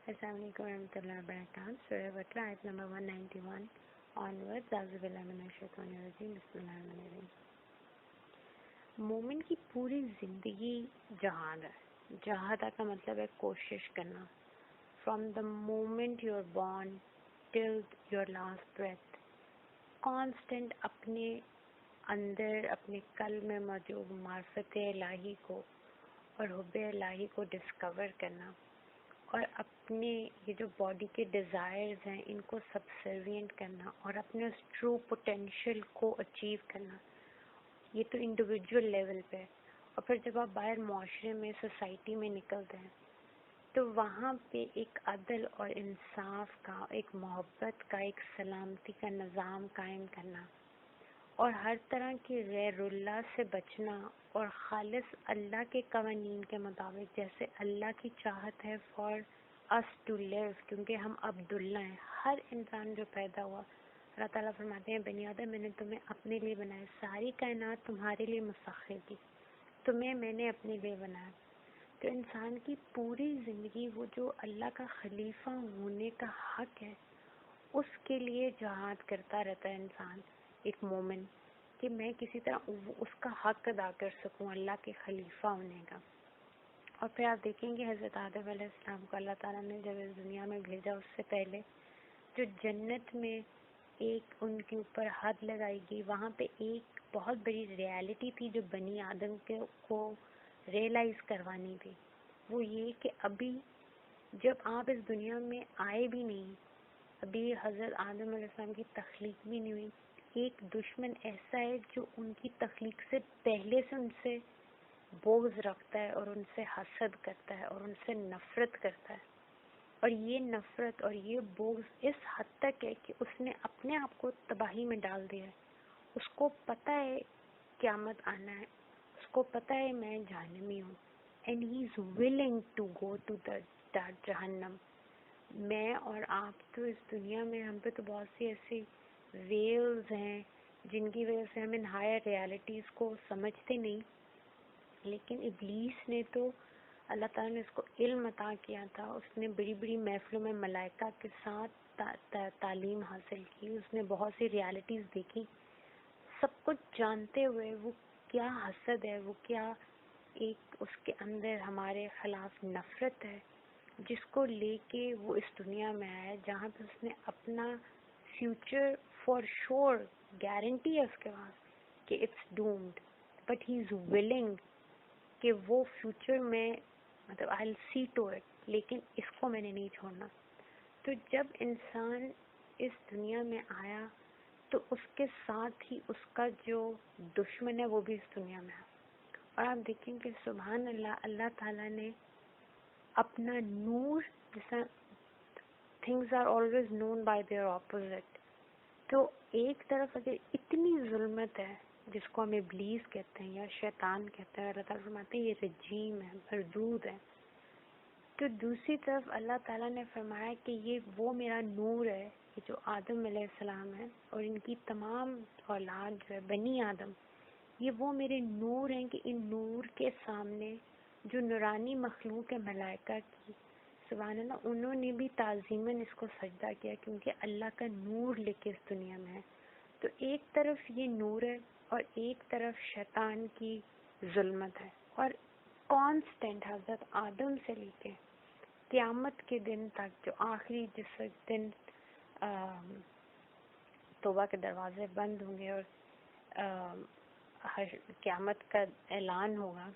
السلام علیکم ورحمۃ اللہ وبرکاتہ. سورہ بقرہ آیت نمبر 191 آنورڈ. اعوذ باللہ من الشیطان الرجیم. بسم اللہ الرحمن الرحیم. مومن کی پوری زندگی جہاد ہے. جہاد کا مطلب ہے کوشش کرنا. From the moment you are born till your last breath constant اپنے اندر اپنے قلب میں موجود معرفت الہی کو اور حب الہی کو ڈسکور کرنا اور اپنے یہ جو باڈی کے ڈیزائرز ہیں ان کو سبسروینٹ کرنا اور اپنے اس ٹرو پوٹینشیل کو اچیو کرنا. یہ تو انڈیویجول لیول پہ. اور پھر جب آپ باہر معاشرے میں سوسائٹی میں نکلتے ہیں تو وہاں پہ ایک عدل اور انصاف کا، ایک محبت کا، ایک سلامتی کا نظام قائم کرنا اور ہر طرح کی غیر اللہ سے بچنا اور خالص اللہ کے قوانین کے مطابق جیسے اللہ کی چاہت ہے فار اس ٹو لیو، کیونکہ ہم عبداللہ ہیں. ہر انسان جو پیدا ہوا اللہ تعالیٰ فرماتے ہیں بنی آدم میں نے تمہیں اپنے لیے بنایا، ساری کائنات تمہارے لیے مسخر کی، تمہیں میں نے اپنے لیے بنایا. تو انسان کی پوری زندگی وہ جو اللہ کا خلیفہ ہونے کا حق ہے اس کے لیے جہاد کرتا رہتا ہے انسان، ایک مومن، کہ میں کسی طرح اس کا حق ادا کر سکوں اللہ کے خلیفہ ہونے کا. اور پھر آپ دیکھیں گے حضرت آدم علیہ السلام کو اللہ تعالیٰ نے جب اس دنیا میں بھیجا اس سے پہلے جو جنت میں ایک ان کے اوپر حد لگائی گئی، وہاں پہ ایک بہت بڑی ریالٹی تھی جو بنی آدم کو ریئلائز کروانی تھی. وہ یہ کہ ابھی جب آپ اس دنیا میں آئے بھی نہیں، ابھی حضرت آدم علیہ السلام کی تخلیق بھی نہیں ہوئی، ایک دشمن ایسا ہے جو ان کی تخلیق سے پہلے سے ان سے بغض رکھتا ہے اور ان سے حسد کرتا ہے اور ان سے نفرت کرتا ہے. اور یہ نفرت اور یہ بغض اس حد تک ہے کہ اس نے اپنے آپ کو تباہی میں ڈال دیا ہے. اس کو پتہ ہے قیامت آنا ہے، اس کو پتہ ہے میں جہنمی ہوں، and he is willing to go to that جہنم. میں اور آپ تو اس دنیا میں ہم پہ تو بہت سی ایسی ویلز ہیں جن کی وجہ سے ہم ان ہائر ریالٹیز کو سمجھتے نہیں، لیکن ابلیس نے تو اللہ تعالیٰ نے اس کو علم عطا کیا تھا. اس نے بڑی بڑی محفلوں میں ملائکہ کے ساتھ تعلیم حاصل کی، اس نے بہت سی ریالٹیز دیکھی. سب کچھ جانتے ہوئے وہ کیا حسد ہے، وہ کیا ایک اس کے اندر ہمارے خلاف نفرت ہے جس کو لے کے وہ اس دنیا میں آیا جہاں پہ اس نے اپنا فیوچر فار شور گارنٹی ہے اس کے پاس کہ it's doomed, but he is willing کہ وہ فیوچر میں مطلب آئی ول سی ٹو اٹ، لیکن اس کو میں نے نہیں چھوڑنا. تو جب انسان اس دنیا میں آیا تو اس کے ساتھ ہی اس کا جو دشمن ہے وہ بھی اس دنیا میں ہے. اور آپ دیکھیں کہ سبحان اللہ، اللہ تعالیٰ نے اپنا نور، جیسا things are always known by their opposite, تو ایک طرف اگر اتنی ظلمت ہے جس کو ہم ابلیس کہتے ہیں یا شیطان کہتے ہیں، اللہ تعالیٰ فرماتے ہیں یہ رجیم ہے، مردود ہے، تو دوسری طرف اللہ تعالیٰ نے فرمایا کہ یہ وہ میرا نور ہے، یہ جو آدم علیہ السلام ہے اور ان کی تمام اولاد جو ہے بنی آدم، یہ وہ میرے نور ہیں کہ ان نور کے سامنے جو نورانی مخلوق ہے ملائکہ کی، سبحان اللہ، انہوں نے بھی تعظیماً اس کو سجدہ کیا کیونکہ اللہ کا نور لے کے اس دنیا میں ہے. تو ایک طرف یہ نور ہے اور ایک طرف شیطان کی ظلمت ہے. اور کانسٹنٹ حضرت آدم سے لے کے قیامت کے دن تک، جو آخری جس دن توبہ کے دروازے بند ہوں گے اور قیامت کا اعلان ہوگا،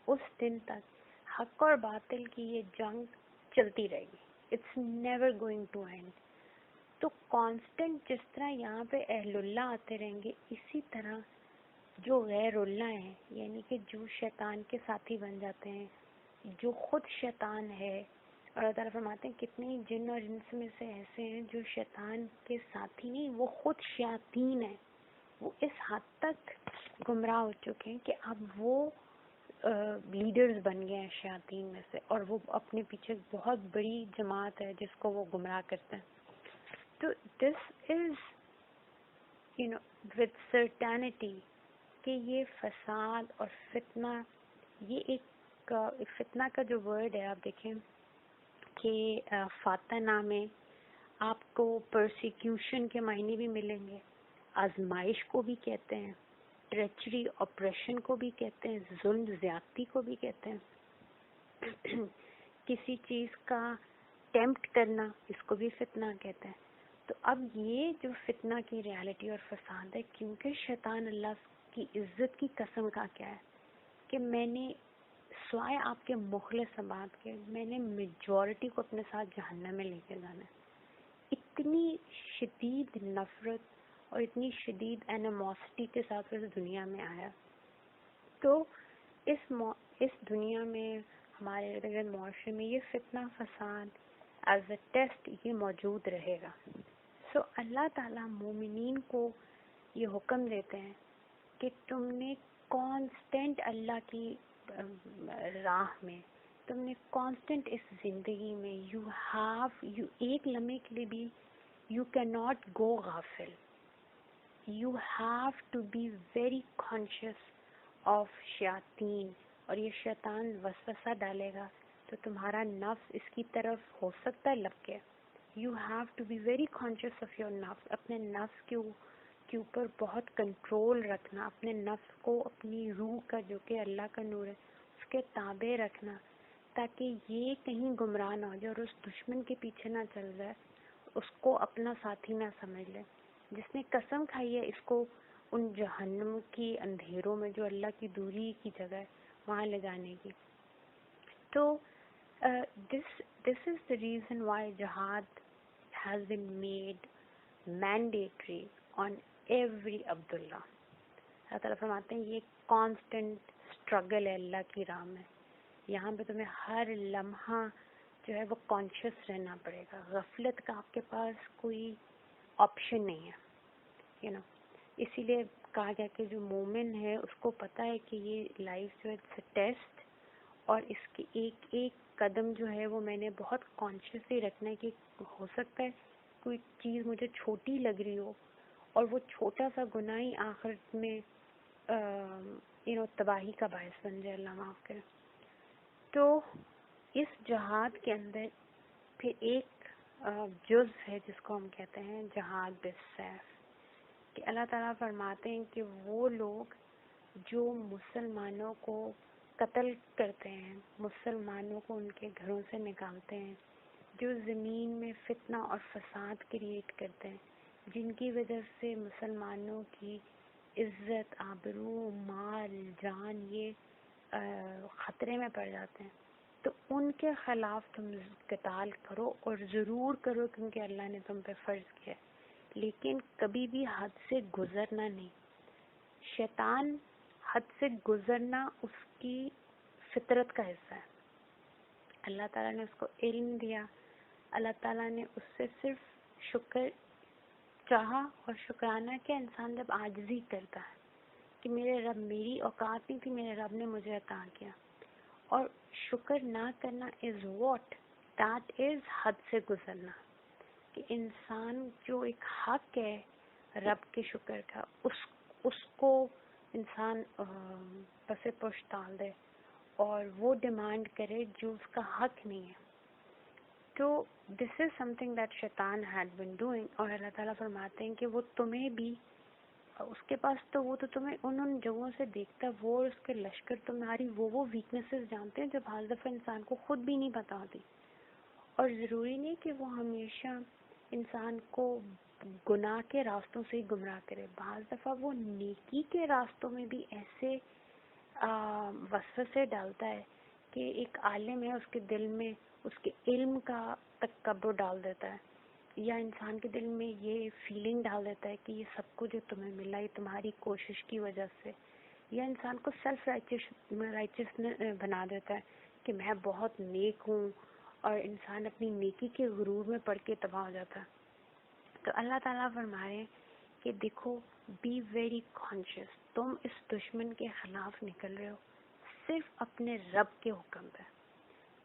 اس دن تک حق اور باطل کی یہ جنگ چلتی رہے گی. It's never going to end. تو کانسٹنٹ جس طرح یہاں پہ اہل اللہ آتے رہیں گے، اسی طرح جو غیر اللہ ہیں، یعنی کہ جو شیطان کے ساتھی بن جاتے ہیں، جو خود شیطان ہے. اور اللہ تعالیٰ فرماتے ہیں کتنے ہی جن اور انس میں سے ایسے ہیں جو شیطان کے ساتھی نہیں، وہ خود شیاطین ہیں. وہ اس حد تک گمراہ ہو چکے ہیں کہ اب وہ لیڈرز بن گئے ہیں شیاطین میں سے، اور وہ اپنے پیچھے بہت بڑی جماعت ہے جس کو وہ گمراہ کرتے ہیں. تو دس از with certainty کہ یہ فساد اور فتنہ، یہ ایک فتنہ کا جو ورڈ ہے آپ دیکھیں کہ فاتح نام ہے، آپ کو پرسیکیوشن کے معنی بھی ملیں گے، آزمائش کو بھی کہتے ہیں، ٹریچری آپریشن کو بھی کہتے ہیں، ظلم زیادتی کو بھی کہتے ہیں، کسی چیز کا ٹیمپٹ کرنا، اس کو بھی فتنہ کہتے ہیں۔ تو اب یہ جو فتنہ کی ریالٹی اور فساد ہے، کیونکہ شیطان اللہ کی عزت کی قسم کا کیا ہے کہ میں نے سوائے آپ کے مخلص عباد کے، میں نے میجورٹی کو اپنے ساتھ جہنم میں لے کے جانا ہے۔ اتنی شدید نفرت اور اتنی شدید اینیموسٹی کے ساتھ اس دنیا میں آیا۔ تو اس دنیا میں ہمارے ارد گرد معاشرے میں یہ فتنہ فساد ایز اے ٹیسٹ یہ موجود رہے گا۔ سو اللہ تعالیٰ مومنین کو یہ حکم دیتے ہیں کہ تم نے کانسٹنٹ اللہ کی راہ میں، تم نے کانسٹنٹ اس زندگی میں یو ایک لمحے کے لیے بھی یو کین ناٹ گو غافل، you have to be very conscious of شیاطین، اور یہ شیطان وسوسہ ڈالے گا تو تمہارا نفس اس کی طرف ہو سکتا ہے لپکے۔ You have to be very conscious of your نفس، اپنے نفس کے اوپر بہت کنٹرول رکھنا، اپنے نفس کو اپنی روح کا جو کہ اللہ کا نور ہے اس کے تابع رکھنا، تاکہ یہ کہیں گمراہ نہ ہو جائے اور اس دشمن کے پیچھے نہ چل جائے، اس کو اپنا ساتھی نہ سمجھ لے، جس نے قسم کھائی ہے اس کو ان جہنم کی اندھیروں میں جو اللہ کی دوری کی جگہ ہے وہاں لے جانے کی۔ تو this is the reason why jihad has been made mandatory on every Abdullah۔ اللہ تعالیٰ فرماتے ہیں یہ کانسٹنٹ اسٹرگل ہے اللہ کی راہ میں، یہاں پہ تمہیں ہر لمحہ جو ہے وہ کانشیس رہنا پڑے گا، غفلت کا آپ کے پاس کوئی آپشن نہیں ہے، اسی لیے کہا گیا کہ جو مومن ہے اس کو پتہ ہے کہ یہ لائف جو ہے اٹس اے ٹیسٹ، اور اس کی ایک ایک قدم جو ہے وہ میں نے بہت کانشیسلی رکھنا ہے کہ ہو سکتا ہے کوئی چیز مجھے چھوٹی لگ رہی ہو اور وہ چھوٹا سا گناہ ہی آخرت میں تباہی کا باعث بن جائے، اللہ معاف کرے۔ تو اس جہاد کے اندر پھر ایک جز ہے جس کو ہم کہتے ہیں جہاد بالسیف، کہ اللہ تعالیٰ فرماتے ہیں کہ وہ لوگ جو مسلمانوں کو قتل کرتے ہیں، مسلمانوں کو ان کے گھروں سے نکالتے ہیں، جو زمین میں فتنہ اور فساد کریٹ کرتے ہیں، جن کی وجہ سے مسلمانوں کی عزت، آبرو، مال، جان یہ خطرے میں پڑ جاتے ہیں، تو ان کے خلاف تم قتال کرو، اور ضرور کرو کیونکہ اللہ نے تم پہ فرض کیا، لیکن کبھی بھی حد سے گزرنا نہیں۔ شیطان حد سے گزرنا اس کی فطرت کا حصہ ہے، اللہ تعالیٰ نے اس کو علم دیا، اللہ تعالیٰ نے اس سے صرف شکر چاہا، اور شکرانہ کیا انسان جب عاجزی کرتا ہے کہ میرے رب، میری اوقات نہیں تھی، میرے رب نے مجھے عطا کیا، اور شکر نہ کرنا از واٹ دیٹ از حد سے گزرنا، کہ انسان جو ایک حق ہے رب کے شکر کا اس کو انسان پس پش ڈال دے اور وہ ڈیمانڈ کرے جو اس کا حق نہیں ہے۔ تو دس از سم تھنگ دیٹ شیطان ہیڈ بین ڈوئنگ، اور اللہ تعالیٰ فرماتے ہیں کہ وہ تمہیں بھی، اس کے پاس تو وہ تو تمہیں ان جگہوں سے دیکھتا ہے، وہ اور اس کے لشکر تمہاری وہ ویکنیسز جانتے ہیں جو بعض دفعہ انسان کو خود بھی نہیں پتا ہوتی، اور ضروری نہیں کہ وہ ہمیشہ انسان کو گناہ کے راستوں سے ہی گمراہ کرے، بعض دفعہ وہ نیکی کے راستوں میں بھی ایسے وسوسے ڈالتا ہے کہ ایک عالم ہے، اس کے دل میں اس کے علم کا تکبر ڈال دیتا ہے، یا انسان کے دل میں یہ فیلنگ ڈال دیتا ہے کہ یہ سب کچھ جو تمہیں ملا یہ تمہاری کوشش کی وجہ سے، یا انسان کو سیلف رائچس بنا دیتا ہے کہ میں بہت نیک ہوں، اور انسان اپنی نیکی کے غرور میں پڑ کے تباہ ہو جاتا ہے۔ تو اللہ تعالیٰ فرما رہے ہیں کہ دیکھو، بی ویری کانشیس، تم اس دشمن کے خلاف نکل رہے ہو صرف اپنے رب کے حکم پہ،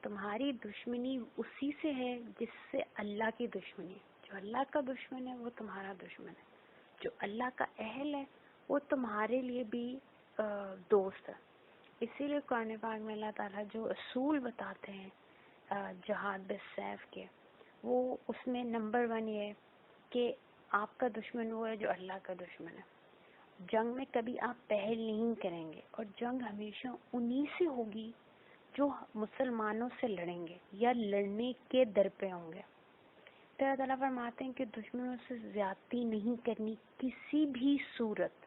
تمہاری دشمنی اسی سے ہے جس سے اللہ کی دشمنی ہے، جو اللہ کا دشمن ہے وہ تمہارا دشمن ہے، جو اللہ کا اہل ہے وہ تمہارے لیے بھی دوست ہے۔ اسی لیے قرآن پاک میں اللہ تعالیٰ جو اصول بتاتے ہیں جہاد بالسیف کے، وہ اس میں نمبر 1 یہ ہے کہ آپ کا دشمن وہ ہے جو اللہ کا دشمن ہے. جنگ میں کبھی آپ پہل نہیں کریں گے، اور جنگ ہمیشہ انہی سے ہوگی جو مسلمانوں سے لڑیں گے یا لڑنے کے در پہ ہوں گے. تو اللہ تعالیٰ فرماتے ہیں کہ دشمنوں سے زیادتی نہیں کرنی کسی بھی صورت.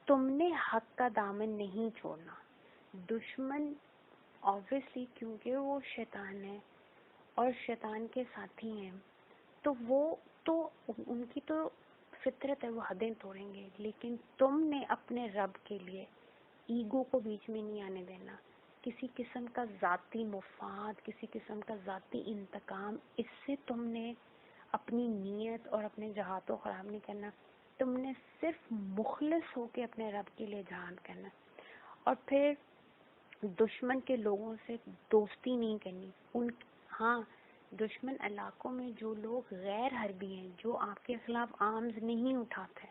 تم نے حق کا دامن نہیں چھوڑنا. دشمن obviously کیونکہ وہ شیطان ہے اور شیطان کے ساتھی ہیں، تو وہ تو ان کی تو فطرت ہے، وہ حدیں توڑیں گے، لیکن تم نے اپنے رب کے لیے ایگو کو بیچ میں نہیں آنے دینا. کسی قسم کا ذاتی مفاد، کسی قسم کا ذاتی انتقام، اس سے تم نے اپنی نیت اور اپنے جہاد کو خراب نہیں کرنا. تم نے صرف مخلص ہو کے اپنے رب کے لیے جہاد کرنا. اور پھر دشمن کے لوگوں سے دوستی نہیں کرنی. ہاں دشمن علاقوں میں جو لوگ غیر حربی ہیں، جو آپ کے خلاف آرمز نہیں اٹھاتے،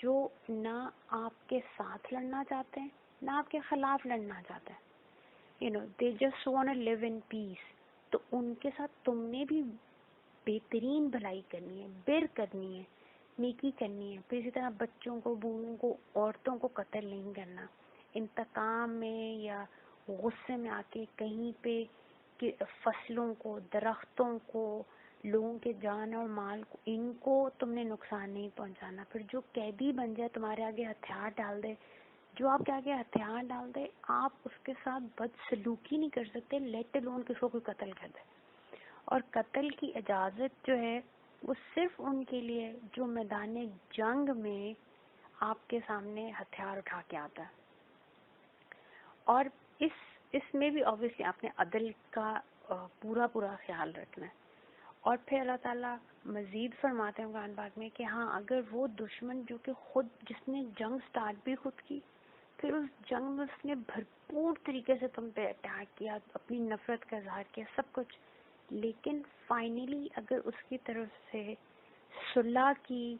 جو نہ آپ کے ساتھ لڑنا چاہتے ہیں نہ آپ کے خلاف لڑنا چاہتے ہیں، they just want to live in peace. تو ان کے ساتھ تم نے بھی بہترین بھلائی کرنی ہے، بر کرنی ہے، نیکی کرنی ہے. پھر اسی طرح بچوں کو، بوڑھوں کو، عورتوں کو قتل نہیں کرنا انتقام میں یا غصے میں آ کے کہیں پہ. کہ فصلوں کو، درختوں کو، لوگوں کے جان اور مال کو، ان کو تم نے نقصان نہیں پہنچانا. پھر جو قیدی بن جائے، تمہارے آگے ہتھیار ڈال دے، جو آپ کے آگے ہتھیار ڈال دے، آپ اس کے ساتھ بد سلوکی نہیں کر سکتے، لیٹ الون کس کو کوئی قتل کر دے. اور قتل کی اجازت جو ہے وہ صرف ان کے لیے جو میدان جنگ میں آپ کے سامنے ہتھیار اٹھا کے آتا ہے. اور اس میں بھی obviously آپ نے عدل کا پورا خیال رکھنا ہے. اور پھر اللہ تعالیٰ مزید فرماتے ہیں قرآن پاک میں کہ ہاں اگر وہ دشمن جو کہ خود جس نے جنگ سٹارٹ بھی خود کی، پھر اس جنگ میں اس نے بھرپور طریقے سے تم پہ اٹیک کیا، اپنی نفرت کا اظہار کیا، سب کچھ، لیکن فائنلی اگر اس کی طرف سے صلح کی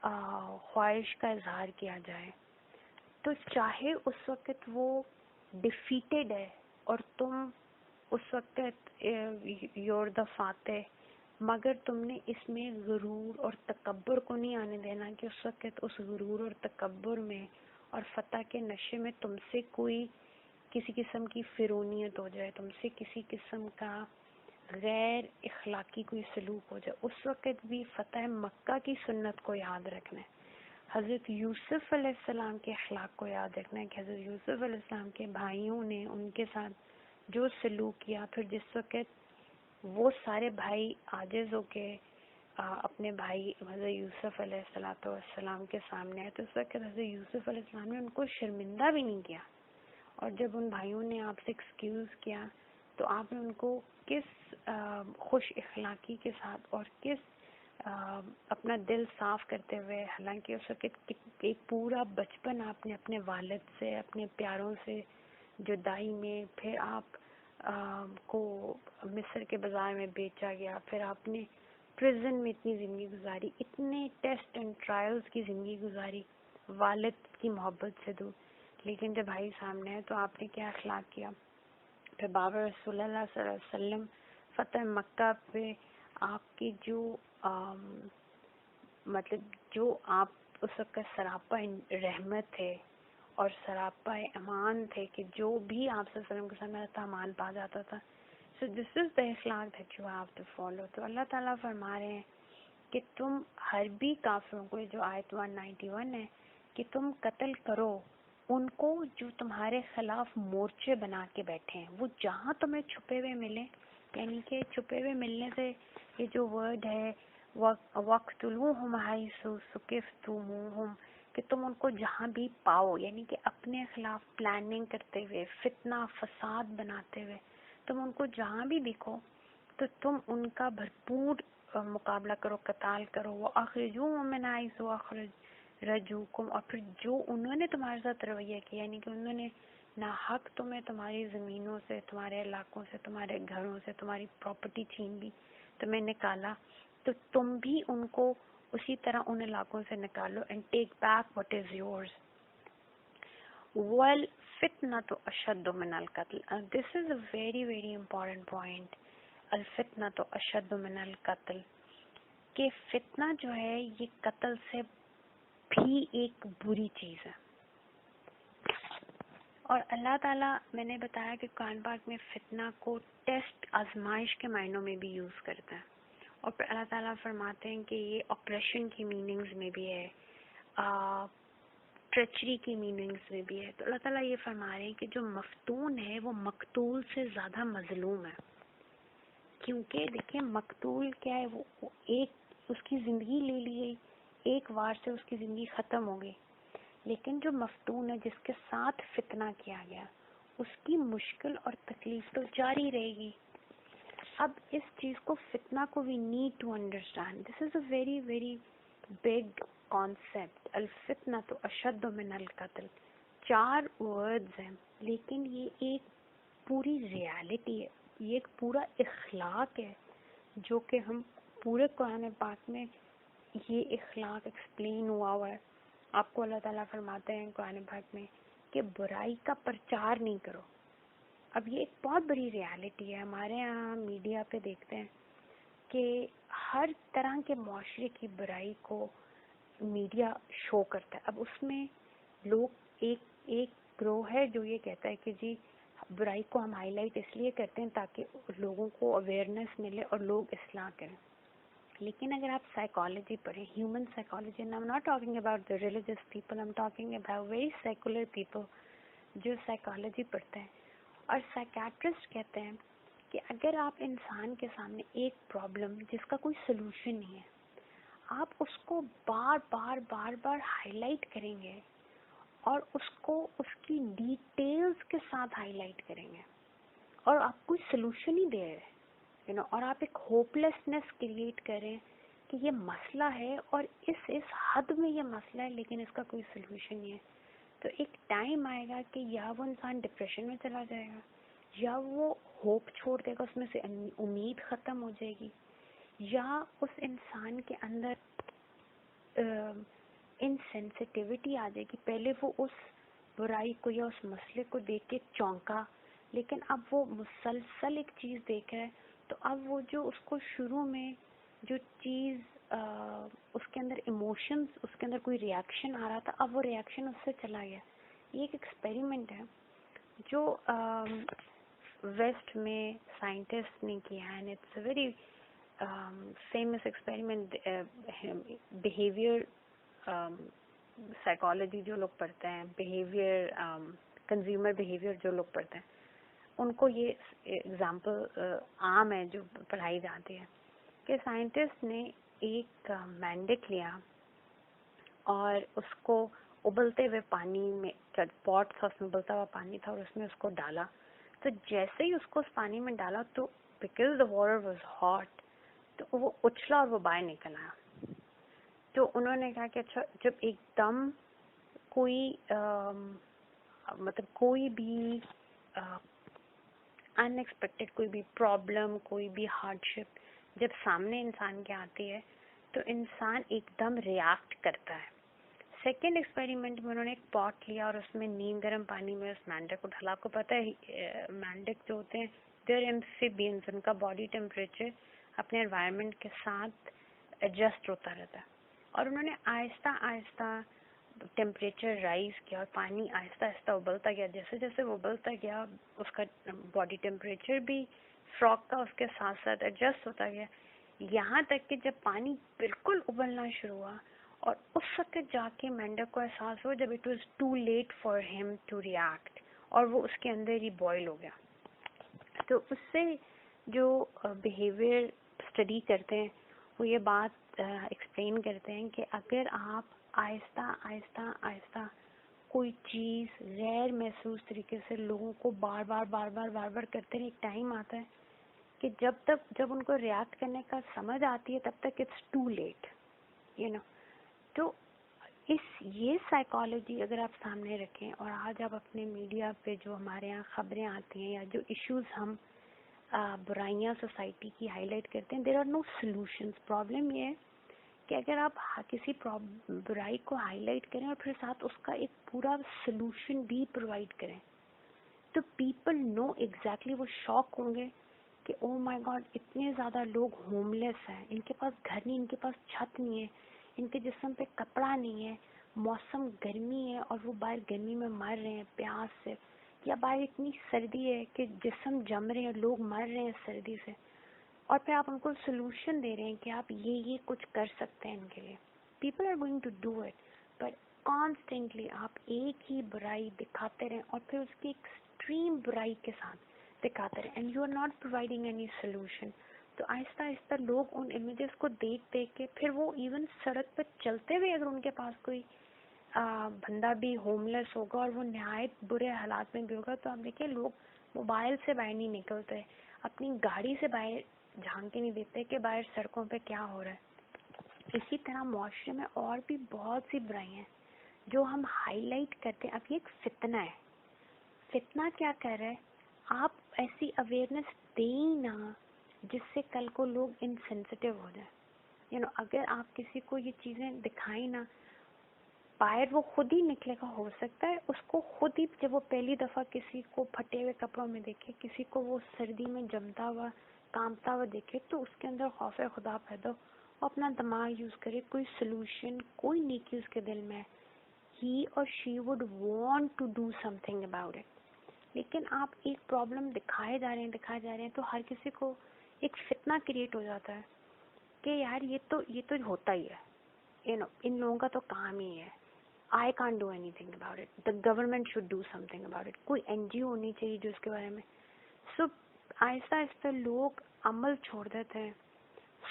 خواہش کا اظہار کیا جائے، تو چاہے اس وقت وہ ڈیفیٹڈ ہے اور تم اس وقت یور دا فاتح، مگر تم نے اس میں غرور اور تکبر کو نہیں آنے دینا کہ اس وقت اس غرور اور تکبر میں اور فتح کے نشے میں تم سے کوئی کسی قسم کی فرونیت ہو جائے، تم سے کسی قسم کا غیر اخلاقی کوئی سلوک ہو جائے. اس وقت بھی فتح مکہ کی سنت کو یاد رکھنا ہے، حضرت یوسف علیہ السلام کے اخلاق کو یاد رکھنا ہے کہ حضرت یوسف علیہ السلام کے بھائیوں نے ان کے ساتھ جو سلوک کیا. پھر جس وقت وہ سارے بھائی عاجز ہو کے اپنے بھائی حضرت یوسف علیہ السلام کے سامنے آئے، تو اس وقت حضرت یوسف علیہ السلام نے ان کو شرمندہ بھی نہیں کیا. اور جب ان بھائیوں نے آپ سے ایکسکیوز کیا تو آپ نے ان کو کس خوش اخلاقی کے ساتھ اور کس اپنا دل صاف کرتے ہوئے، حالانکہ اس وقت ایک پورا بچپن آپ نے اپنے والد سے، اپنے پیاروں سے جدائی میں، پھر آپ کو مصر کے بازار میں بیچا گیا، پھر آپ نے پریزن میں اتنی زندگی گزاری، اتنے ٹیسٹ اینڈ ٹرائلز کی زندگی گزاری والد کی محبت سے دور، لیکن جب بھائی سامنے ہے تو آپ نے کیا اخلاق کیا. پھر بابا رسول اللہ صلی اللہ علیہ وسلم فتح مکہ پہ آپ کی جو مطلب جو آپ اس وقت سراپا رحمت تھے اور سراپا امان تھے کہ جو بھی آپ صلی اللہ علیہ وسلم کے سامنے تھا امان پا جاتا تھا. So this is the اخلاق that you have to follow. تو اللہ تعالیٰ فرما رہے ہیں کہ تم حربی کافروں کو، جو آیت 191 ہے، کہ تم قتل کرو ان کو جو تمہارے خلاف مورچے بنا کے بیٹھے ہیں. وہ جہاں تمہیں چھپے ہوئے ملیں، یعنی کہ چھپے ہوئے ملنے سے یہ جو ورڈ ہے وَقْتُلُوهُمْ حَيْثُ ثُقِفْتُمُوهُمْ، کہ تم ان کو جہاں بھی پاؤ، یعنی کہ اپنے خلاف پلاننگ کرتے ہوئے، فتنہ فساد بناتے ہوئے، تم ان کو جہاں بھی دیکھو تو تم ان کا بھرپور مقابلہ کرو، قتال کرو. وَأَخْرِجُوهُمْ مِنْ حَيْثُ أَخْرَجُوكُمْ، اور پھر جو انہوں نے تمہارے ساتھ رویہ کیا، یعنی کہ انہوں نے ناحق تمہیں تمہاری زمینوں سے، تمہارے علاقوں سے، تمہارے گھروں سے، تمہاری پراپرٹی چھین لی، تمہیں نکالا، تو تم بھی ان کو اسی طرح ان علاقوں سے نکالو. And take back what is yours. الفتنة أشد من القتل. This is a very very important point. الفتنة أشد من القتل, کہ فتنہ جو ہے یہ قتل سے بھی ایک بری چیز ہے. اور اللہ تعالیٰ, میں نے بتایا کہ قرآن پاک میں فتنہ کو ٹیسٹ, آزمائش کے معنوں میں بھی یوز کرتا ہے. اور پھر اللہ تعالیٰ فرماتے ہیں کہ یہ آپریشن کی میننگز میں بھی ہے, ٹریچری کی میننگز میں بھی ہے. تو اللہ تعالیٰ یہ فرما رہے ہیں کہ جو مفتون ہے وہ مقتول سے زیادہ مظلوم ہے. کیونکہ دیکھیں مقتول کیا ہے, وہ ایک اس کی زندگی لے لی گئی, ایک وار سے اس کی زندگی ختم ہو گئی. لیکن جو مفتون ہے, جس کے ساتھ فتنہ کیا گیا, اس کی مشکل اور تکلیف تو جاری رہے گی. اب اس چیز کو, فتنہ کو we need to understand. This is a very very big concept. الفتنہ اشد من القتل, 4 ورڈز ہیں, لیکن یہ ایک پوری ریالٹی ہے, یہ ایک پورا اخلاق ہے جو کہ ہم پورے قرآن پاک میں یہ اخلاق ایکسپلین ہوا ہے. آپ کو اللہ تعالیٰ فرماتے ہیں قرآن پاک میں کہ برائی کا پرچار نہیں کرو. اب یہ ایک بہت بڑی ریالٹی ہے. ہمارے یہاں میڈیا پہ دیکھتے ہیں کہ ہر طرح کے معاشرے کی برائی کو میڈیا شو کرتا ہے. اب اس میں لوگ ایک گروہ ہے جو یہ کہتا ہے کہ جی برائی کو ہم ہائی لائٹ اس لیے کرتے ہیں تاکہ لوگوں کو اویئرنیس ملے اور لوگ اصلاح کریں. لیکن اگر آپ سائیکالوجی پڑھیں, human psychology, and I'm not talking about the religious people, I'm talking about very secular people جو سائیکالوجی پڑھتے ہیں, اور سائیکیٹرسٹ کہتے ہیں کہ اگر آپ انسان کے سامنے ایک پرابلم جس کا کوئی سلوشن نہیں ہے, آپ اس کو بار بار بار بار ہائی لائٹ کریں گے اور اس کو اس کی ڈیٹیلز کے ساتھ ہائی لائٹ کریں گے, اور آپ کوئی سلوشن ہی دے رہے اور آپ ایک ہوپلیسنس کریٹ کریں کہ یہ مسئلہ ہے اور اس حد میں یہ مسئلہ ہے لیکن اس کا کوئی سلوشن نہیں ہے, تو ایک ٹائم آئے گا کہ یا وہ انسان ڈپریشن میں چلا جائے گا, یا وہ ہوپ چھوڑ دے گا, اس میں سے امید ختم ہو جائے گی, یا اس انسان کے اندر انسینسٹیوٹی آ جائے گی. پہلے وہ اس برائی کو یا اس مسئلے کو دیکھ کے چونکا, لیکن اب وہ مسلسل ایک چیز دیکھ رہا ہے, تو اب وہ جو اس کو شروع میں جو چیز اس کے اندر ایموشنز, اس کے اندر کوئی ریاکشن آ رہا تھا, اب وہ ریاکشن اس سے چلا گیا. یہ ایک ایکسپیریمنٹ ہے جو ویسٹ میں سائنٹسٹ نے کیا ہے, and it's a very famous experiment. Behaviour psychology جو لوگ پڑھتے ہیں, بیہیویئر کنزیومر بیہیویئر جو لوگ پڑھتے ہیں, ان کو یہ اگزامپل عام ہے جو پڑھائی جاتی ہے کہ سائنٹسٹ نے ایک مینڈک لیا اور اس کو ابلتے ہوئے پانی میں, پاٹ تھا اس میں ابلتا ہوا پانی تھا, اور اس میں اس کو ڈالا. تو جیسے ہی اس کو اس پانی میں ڈالا تو because the water was hot, تو وہ اچھلا اور وہ باہر نکل آیا. تو انہوں نے کہا کہ اچھا, جب ایک دم کوئی مطلب کوئی بھی ان ایکسپیکٹڈ کوئی بھی پرابلم, کوئی بھی ہارڈ شپ جب سامنے انسان کے آتی ہے تو انسان ایک دم ریاکٹ کرتا ہے. سیکنڈ ایکسپیریمنٹ میں انہوں نے ایک پاٹ لیا اور اس میں نیم گرم پانی میں اس مینڈک کو ڈالا. آپ کو پتہ ہے مینڈک جو ہوتے ہیں دیر ایمفیبینز, ان کا باڈی ٹیمپریچر اپنے انوائرمنٹ کے ساتھ ایڈجسٹ ہوتا رہتا ہے. اور انہوں نے آہستہ آہستہ ٹیمپریچر رائز کیا اور پانی آہستہ آہستہ ابلتا گیا. جیسے جیسے وہ ابلتا گیا اس کا باڈی ٹیمپریچر بھی فراگ کا اس کے ساتھ ساتھ ایڈجسٹ ہوتا گیا, یہاں تک کہ جب پانی بالکل ابلنا شروع ہوا اور اس وقت جا کے مینڈک کو احساس ہوا جب it was too late for him to react, اور وہ اس کے اندر ہی بوائل ہو گیا. تو اس سے جو بیہیویئر اسٹڈی کرتے ہیں وہ یہ بات ایکسپلین کرتے ہیں کہ اگر آپ آہستہ آہستہ آہستہ کوئی چیز غیر محسوس طریقے سے لوگوں کو بار بار بار بار بار بار کرتے ہیں, ایک ٹائم آتا ہے کہ جب ان کو ریئیکٹ کرنے کا سمجھ آتی ہے تب تک اٹس ٹو لیٹ, تو یہ سائیکالوجی اگر آپ سامنے رکھیں اور آج آپ اپنے میڈیا پہ جو ہمارے یہاں خبریں آتی ہیں یا جو ایشوز ہم برائیاں سوسائٹی کی ہائی لائٹ کرتے ہیں, there are no solutions. Problem یہ ہے کہ اگر آپ کسی برائی کو ہائی لائٹ کریں اور پھر ساتھ اس کا ایک پورا سلوشن بھی پرووائڈ کریں تو پیپل نو ایگزیکٹلی، وہ شاک ہوں گے کہ او مائی گاڈ اتنے زیادہ لوگ ہوم لیس ہیں، ان کے پاس گھر نہیں، ان کے پاس چھت نہیں ہے، ان کے جسم پہ کپڑا نہیں ہے، موسم گرمی ہے اور وہ باہر گرمی میں مر رہے ہیں پیاس سے، یا باہر اتنی سردی ہے کہ جسم جم رہے ہیں، لوگ مر رہے ہیں سردی سے، اور پھر آپ ان کو سلوشن دے رہے ہیں کہ آپ یہ کچھ کر سکتے ہیں ان کے لیے. People are going to do it, but constantly آپ ایک ہی برائی دکھاتے رہیں اور پھر اس کی ایکسٹریم برائی کے ساتھ دکھاتے رہیں، and you are not providing any solution. تو آہستہ آہستہ لوگ ان امیجز کو دیکھ کے پھر وہ ایون سڑک پہ چلتے ہوئے اگر ان کے پاس کوئی بندہ بھی ہوم لیس ہوگا اور وہ نہایت برے حالات میں بھی ہوگا، تو آپ دیکھیں لوگ موبائل سے باہر نہیں نکلتے، اپنی گاڑی سے باہر جھانک کے نہیں دیتے کہ باہر سڑکوں پہ کیا ہو رہا ہے. اسی طرح معاشرے میں اور بھی بہت سی برائیاں ہیں جو ہم ہائی لائٹ کرتے ہیں. اب یہ ایک فتنہ ہے. فتنہ کیا کر رہا ہے؟ آپ ایسی اویئرنیس دیں نا جس سے کل کو لوگ انسینسٹیو ہو جائیں. اگر آپ کسی کو یہ چیزیں دکھائیں نا، باہر وہ خود ہی نکلے گا. ہو سکتا ہے اس کو خود ہی، جب وہ پہلی دفعہ کسی کو پھٹے ہوئے کپڑوں میں دیکھے، کسی کو وہ سردی میں جمتا ہوا کامتا ہوا دیکھے، تو اس کے اندر خوف خدا پیدا ہو، وہ اپنا دماغ یوز کرے، کوئی سلوشن، کوئی نیکی اس کے دل میں ہے. he or she would want to do something about it. لیکن آپ ایک پرابلم دکھائے جا رہے ہیں تو ہر کسی کو ایک فتنہ کریٹ ہو جاتا ہے کہ یار یہ تو ہوتا ہی ہے، ان لوگوں کا تو کام ہی ہے. I can't do anything about it. The government should do something about it. کوئی NGO ہونی چاہیے جو اس کے بارے میں. سو آہستہ آہستہ لوگ عمل چھوڑ دیتے ہیں،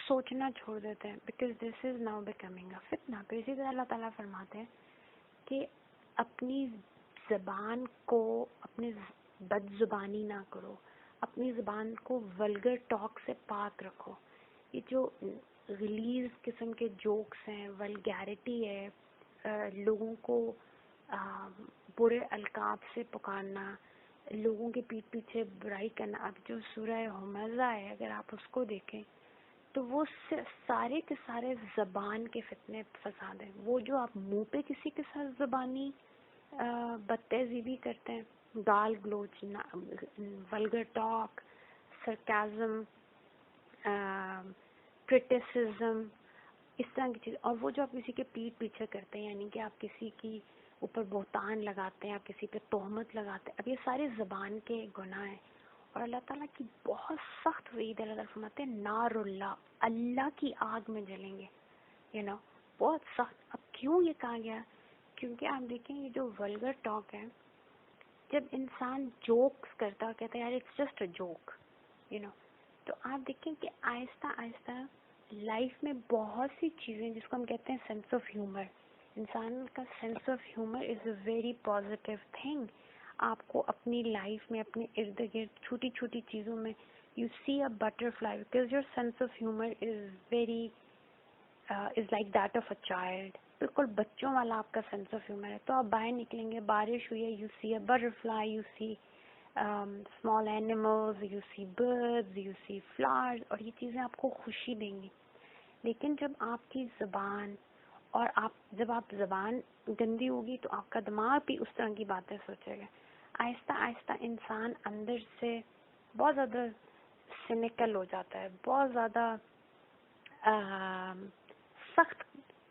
سوچنا چھوڑ دیتے ہیں، because this is now becoming a fitna. پھر اسی طرح اللہ تعالیٰ فرماتے ہیں کہ اپنی زبان کو اپنی بد زبانی نہ کرو، اپنی زبان کو ولگر ٹاک سے پاک رکھو. یہ جو غلیظ قسم کے جوکس ہیں، ولگیرٹی ہے، لوگوں کو برے القاب سے پکارنا، لوگوں کے پیٹھ پیچھے برائی کرنا. اب جو سورہ ہمزہ ہے اگر آپ اس کو دیکھیں تو وہ سارے کے سارے زبان کے فتنے فساد ہیں. وہ جو آپ منہ پہ کسی کے ساتھ زبانی بدتہذیبی کرتے ہیں، گال گلوچ، ولگر ٹاک، سرکازم، کرٹیسزم، اس طرح کی چیز، اور وہ جو آپ کسی کے پیٹھ پیچھے کرتے ہیں، یعنی کہ آپ کسی کی اوپر بہتان لگاتے ہیں، آپ کسی پہ تہمت لگاتے ہیں. اب یہ سارے زبان کے گناہ ہیں اور اللہ تعالیٰ کی بہت سخت وعید. اللہ تعالیٰ فرماتے ہیں نار اللہ، اللہ کی آگ میں جلیں گے، بہت سخت. اب کیوں یہ کہا گیا؟ کیونکہ آپ دیکھیں یہ جو ولگر ٹاک ہے، جب انسان جوکس کرتا ہے، کہتا ہے یار اٹس جسٹ اے جوک، تو آپ دیکھیں کہ آہستہ آہستہ لائف میں بہت سی چیزیں جس کو ہم کہتے ہیں سینس آف ہیومر، انسان کا sense of humour is a very positive thing. آپ کو اپنی لائف میں اپنے ارد گرد چھوٹی چھوٹی چیزوں میں you see a butterfly because your sense of humour is like that of a child. بالکل بچوں والا آپ کا سینس آف ہیومر ہے. تو آپ باہر نکلیں گے، بارش ہوئی ہے، you see a butterfly, you see small animals, you see birds, you see flowers, اور یہ چیزیں آپ کو خوشی دیں گی. لیکن جب آپ کی زبان اور جب آپ زبان گندی ہوگی تو آپ کا دماغ بھی اس طرح کی باتیں سوچے گا. آہستہ آہستہ انسان اندر سے بہت زیادہ سینیکل ہو جاتا ہے، بہت زیادہ سخت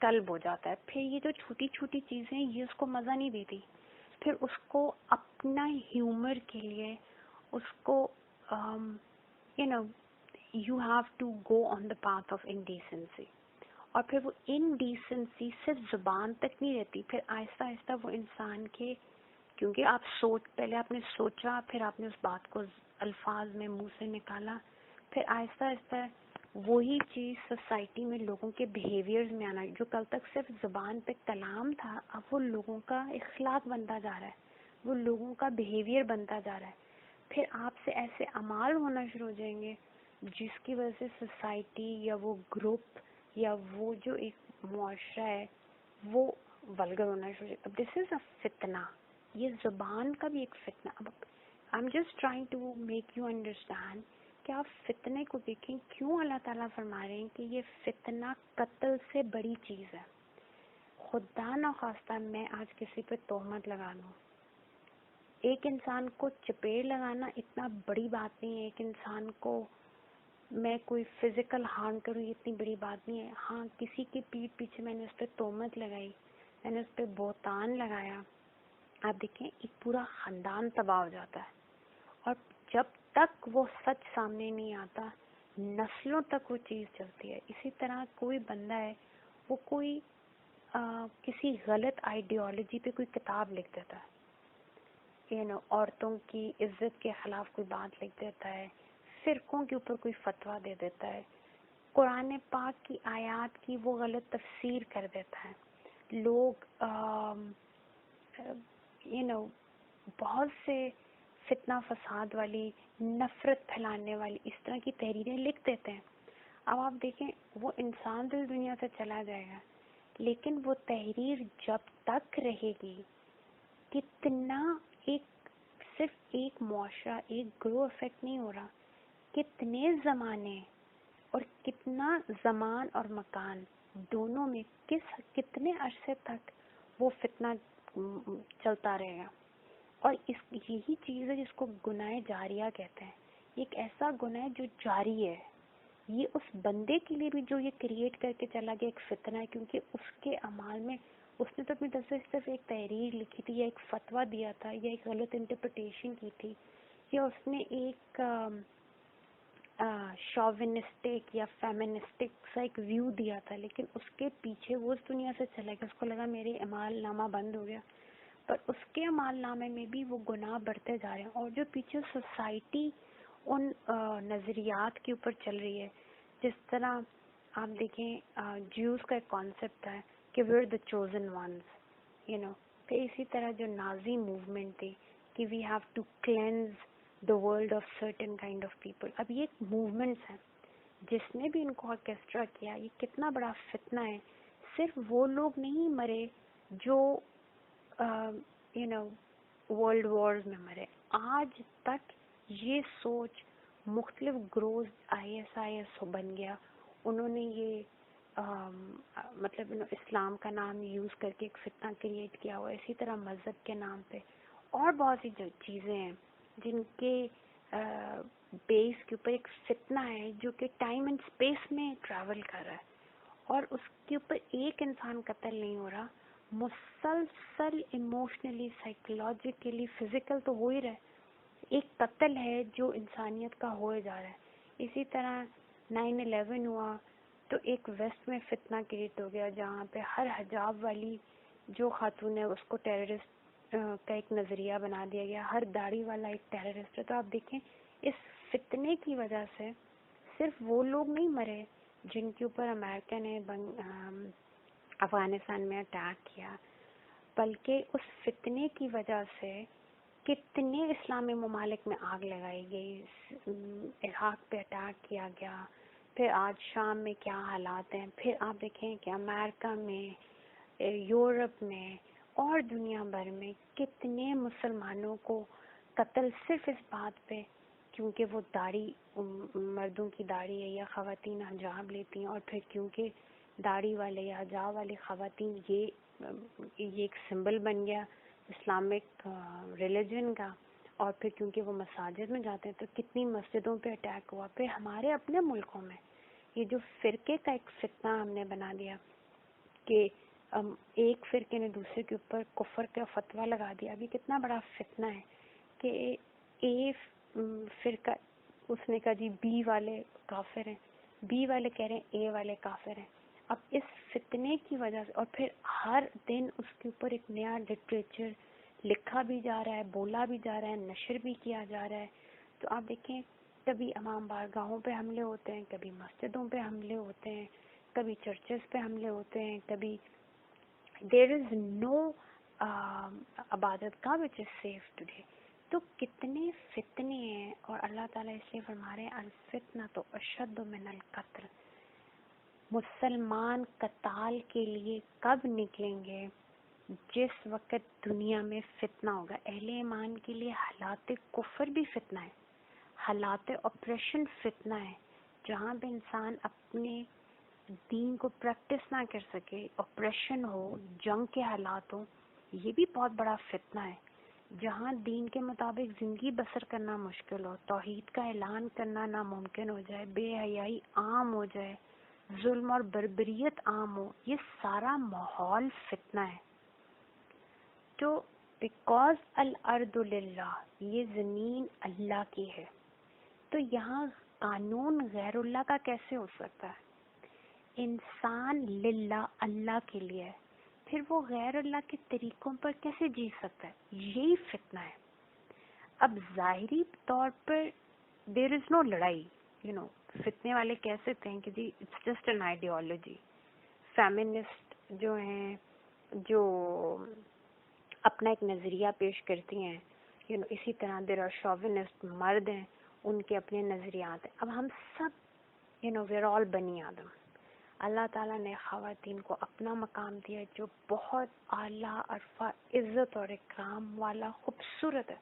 قلب ہو جاتا ہے. پھر یہ جو چھوٹی چھوٹی چیزیں یہ اس کو مزہ نہیں دیتی، پھر اس کو اپنا ہیومر کے لیے اس کو you have to go on the path of indecency. اور پھر وہ انڈیسنسی صرف زبان تک نہیں رہتی، پھر آہستہ آہستہ وہ انسان کے، کیونکہ آپ پہلے آپ نے سوچا، پھر آپ نے اس بات کو الفاظ میں منہ سے نکالا، پھر آہستہ آہستہ وہی چیز سوسائٹی میں لوگوں کے بیہیویئرز میں آنا، جو کل تک صرف زبان پہ کلام تھا اب وہ لوگوں کا اخلاق بنتا جا رہا ہے، وہ لوگوں کا بیہیویئر بنتا جا رہا ہے. پھر آپ سے ایسے اعمال ہونا شروع ہو جائیں گے جس کی وجہ سے سوسائٹی یا وہ گروپ یا وہ جو ایک معاشرہ ہے وہ ولگر ہونا شروع ہو جائے. اب دس از اے فتنہ، یہ زبان کا بھی ایک فتنہ. اب I am just trying to make you understand کہ آپ فتنے کو دیکھیں کیوں اللہ تعالیٰ فرما رہے ہیں کہ یہ فتنہ قتل سے بڑی چیز ہے. خدا نخواستہ میں آج کسی پہ تہمت لگا دوں ایک انسان کو چپیڑ لگانا اتنا بڑی بات نہیں ہے، ایک انسان کو میں کوئی فزیکل ہارم کروں یہ اتنی بڑی بات نہیں ہے. ہاں کسی کی پیٹھ پیچھے میں نے اس پہ تہمت لگائی، میں نے اس پہ بہتان لگایا، آپ دیکھیں ایک پورا خاندان تباہ ہو جاتا ہے. اور جب تک وہ سچ سامنے نہیں آتا نسلوں تک وہ چیز چلتی ہے. اسی طرح کوئی بندہ ہے وہ کوئی کسی غلط آئیڈیالوجی پہ کوئی کتاب لکھ دیتا ہے، عورتوں کی عزت کے خلاف کوئی بات لکھ دیتا ہے، فرقوں کے اوپر کوئی فتویٰ دے دیتا ہے، قرآن پاک کی آیات کی وہ غلط تفسیر کر دیتا ہے. لوگ بہت سے فتنہ فساد والی، نفرت پھیلانے والی اس طرح کی تحریریں لکھ دیتے ہیں. اب آپ دیکھیں وہ انسان تو اس دنیا سے چلا جائے گا لیکن وہ تحریر جب تک رہے گی کتنا صرف ایک معاشرہ، ایک گروہ افیکٹ نہیں ہو رہا، کتنے زمانے اور کتنا زمان اور مکان دونوں میں کتنے عرصے تک وہ فتنہ چلتا رہے گا. اور یہی چیز ہے جس کو گناہ جاریہ کہتے ہیں. یہ ایک ایسا گناہ ہے جو جاری ہے، یہ اس بندے کے لیے بھی جو یہ کریٹ کر کے چلا گیا ایک فتنہ ہے، کیونکہ اس کے اعمال میں اس نے تو اپنی طرف سے صرف ایک تحریر لکھی تھی یا ایک فتویٰ دیا تھا یا ایک غلط انٹرپریٹیشن کی تھی یا اس نے ایک شوونسٹک یا فیمنسٹک سا ایک ویو دیا تھا، لیکن اس کے پیچھے وہ اس دنیا سے چلا گیا. اس کو لگا میرے اعمال نامہ بند ہو گیا، پر اس کے اعمال نامے میں بھی وہ گناہ بڑھتے جا رہے ہیں. اور جو پیچھے سوسائٹی ان نظریات کے اوپر چل رہی ہے، جس طرح آپ دیکھیں جیوز کا ایک کانسیپٹ ہے کہ we are the chosen once, کہ اسی طرح جو نازی موومنٹ تھی کہ we have to cleanse the world of certain kind of people. اب یہ موومنٹس ہیں، جس نے بھی ان کو آرکیسٹرا کیا، یہ کتنا بڑا فتنہ ہے. صرف وہ لوگ نہیں مرے جو ورلڈ وارز میں مرے، آج تک یہ سوچ مختلف گروز ISIS بن گیا. انہوں نے یہ مطلب اسلام کا نام یوز کر کے ایک فتنہ کریٹ کیا ہوا. اسی طرح مذہب کے نام پہ اور بہت سی چیزیں ہیں جن کے بیس کے اوپر ایک فتنہ ہے جو کہ ٹائم اینڈ اسپیس میں ٹریول کر رہا ہے اور اس کے اوپر ایک انسان قتل نہیں ہو رہا، مسلسل ایموشنلی، سائیکولوجیکلی، فزیکل تو ہو ہی رہا ہے، ایک قتل ہے جو انسانیت کا ہوئے جا رہا ہے. اسی طرح 9/11 ہوا تو ایک ویسٹ میں فتنہ کریٹ ہو گیا جہاں پہ ہر حجاب والی جو خاتون ہے اس کو ٹیررسٹ کا ایک نظریہ بنا دیا گیا، ہر داڑھی والا ایک ٹیررسٹ ہے. تو آپ دیکھیں اس فتنے کی وجہ سے صرف وہ لوگ نہیں مرے جن کے اوپر امریکہ نے افغانستان میں اٹیک کیا، بلکہ اس فتنے کی وجہ سے کتنے اسلامی ممالک میں آگ لگائی گئی، عراق پہ اٹیک کیا گیا، پھر آج شام میں کیا حالات ہیں، پھر آپ دیکھیں کہ امریکہ میں، یورپ میں اور دنیا بھر میں کتنے مسلمانوں کو قتل صرف اس بات پہ کیونکہ وہ داڑھی، مردوں کی داڑھی ہے یا خواتین حجاب لیتی ہیں، اور پھر کیونکہ داڑھی والے یا حجاب والی خواتین یہ ایک سمبل بن گیا اسلامک ریلیجن کا، اور پھر کیونکہ وہ مساجد میں جاتے ہیں تو کتنی مسجدوں پہ اٹیک ہوا. پھر ہمارے اپنے ملکوں میں یہ جو فرقے کا ایک فتنہ ہم نے بنا دیا کہ ایک فرقے نے دوسرے کے اوپر کفر کا فتویٰ لگا دیا. ابھی کتنا بڑا فتنہ ہے کہ اے فرقہ اس نے کہا جی بی والے کافر ہیں، بی والے کہہ رہے ہیں اے والے کافر ہیں. اب اس فتنے کی وجہ سے، اور پھر ہر دن اس کے اوپر ایک نیا لٹریچر لکھا بھی جا رہا ہے، بولا بھی جا رہا ہے، نشر بھی کیا جا رہا ہے. تو آپ دیکھیں کبھی امام بارگاہوں پہ حملے ہوتے ہیں، کبھی مسجدوں پہ حملے ہوتے ہیں، کبھی چرچز پہ حملے ہوتے ہیں، کبھی there is no عبادت کا which is safe today. تو کتنے فتنے ہیں، اور اللہ تعالیٰ اس لیے فرما رہے ہیں الفتنہ تو اشد من القتل. مسلمان قتال کے لیے کب نکلیں گے؟ جس وقت دنیا میں فتنہ ہوگا. اہل ایمان کے لیے حالات کفر بھی فتنہ ہے، حالات اپریشن فتنہ ہے، جہاں پہ انسان اپنے دین کو پریکٹس نہ کر سکے، اپریشن ہو، جنگ کے حالات ہوں، یہ بھی بہت بڑا فتنہ ہے. جہاں دین کے مطابق زندگی بسر کرنا مشکل ہو، توحید کا اعلان کرنا ناممکن ہو جائے، بے حیائی عام ہو جائے، ظلم اور بربریت عام ہو، یہ سارا ماحول فتنہ ہے. تو بیکاز الارض للہ، یہ زمین اللہ کی ہے، تو یہاں قانون غیر اللہ کا کیسے ہو سکتا ہے؟ انسان للہ، اللہ کے لیے ہے، پھر وہ غیر اللہ کے طریقوں پر کیسے جی سکتا ہے؟ یہی فتنہ ہے. اب ظاہری طور پر دیر از نو لڑائی، فتنے والے کہہ سکتے ہیں کہ جی it's just an ideology. Feminist جو ہیں، جو اپنا ایک نظریہ پیش کرتی ہیں، اسی طرح دیر آر شوونسٹ مرد ہیں، ان کے اپنے نظریات ہیں. اب ہم سب ویئر آل بنی آدم. اللہ تعالیٰ نے خواتین کو اپنا مقام دیا جو بہت اعلیٰ عرفہ عزت اور اکرام والا خوبصورت ہے.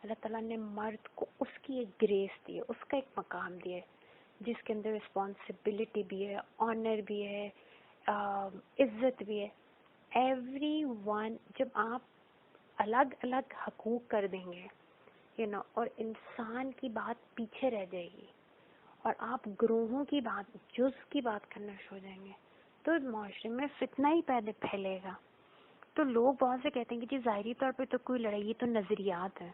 اللہ تعالیٰ نے مرد کو اس کی ایک گریس دی ہے، اس کا ایک مقام دیا ہے جس کے اندر رسپانسبلٹی بھی ہے، آنر بھی ہے، عزت بھی ہے. ایوری ون، جب آپ الگ الگ حقوق کر دیں گے اور انسان کی بات پیچھے رہ جائے گی اور آپ گروہوں کی بات، جز کی بات کرنا شروع ہو جائیں گے، تو معاشرے میں فتنہ ہی پھیلے گا. تو لوگ بہت سے کہتے ہیں کہ جی ظاہری طور پہ تو کوئی لڑائی، یہ تو نظریات ہیں،